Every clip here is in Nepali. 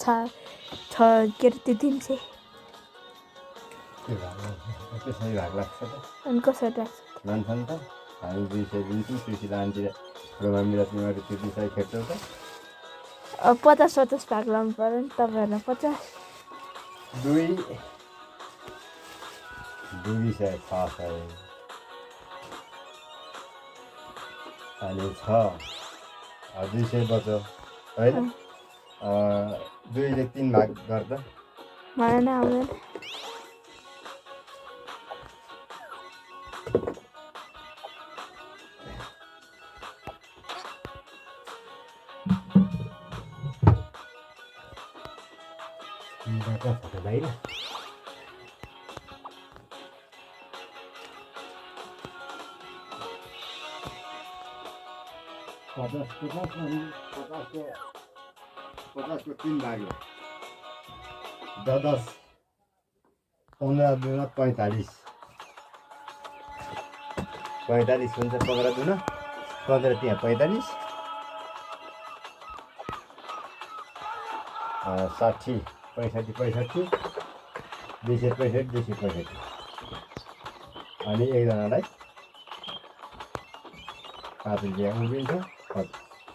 के अरे त्यो दिन चाहिँ त्यसै भाग लाग्छ त अनि कसरी लाग्छ लान्छन् त हामी 200 दिन्छौँ सुशीला आन्टी र रोमा मिरा तिमीहरू त्यो 200 खेप्छौ त 50-50 भाग लाउनु पर्यो नि तपाईँहरूलाई 50 200 600 अनि 6 200 बच्यो होइन 2 ले 3 भाग गर्दा मलाई नै आउँदैन पचासको 3 भाग 10 15 दुना 45 हुन्छ 15 दुना 15 त्यहाँ 45 60 65 265 अनि एकजनालाई 5 रुपियाँ उभिन्छ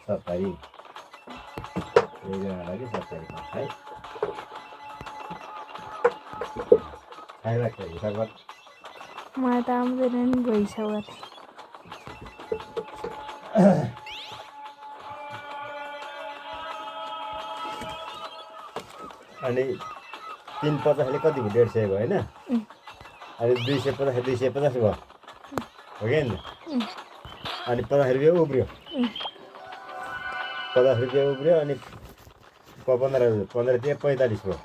70 एकजनालाई 70 है खाइराख्छ हिसाब गर्नु मलाई त आउँदैन नि भइसक्यो अनि 350ले कति भयो 150 भयो होइन अनि 250 250 भयो हो कि नि अनि 50 रुपियाँ उब्रियो 50 रुपियाँ उब्रियो अनि 15 त्यहाँ 45 भयो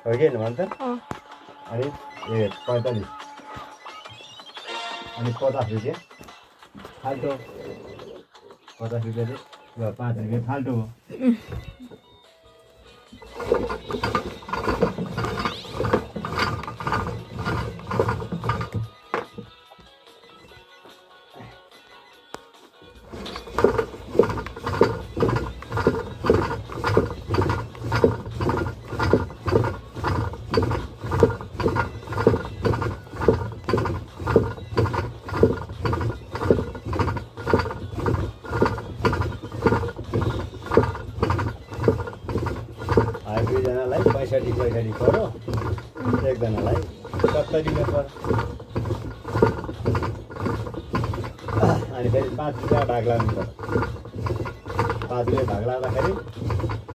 हो कि नि भन्छ अनि 45 अनि 50 रुपियाँ फाल्टो 50 रुपियाँले 5 रुपियाँ फाल्टो हो दुईजनालाई 65 पर्यो एकजनालाई 70 रुपियाँ पर्यो अनि फेरि 5 रुपियाँ भाग लाग्नु पर्यो 5 रुपियाँ भाग लाग्दाखेरि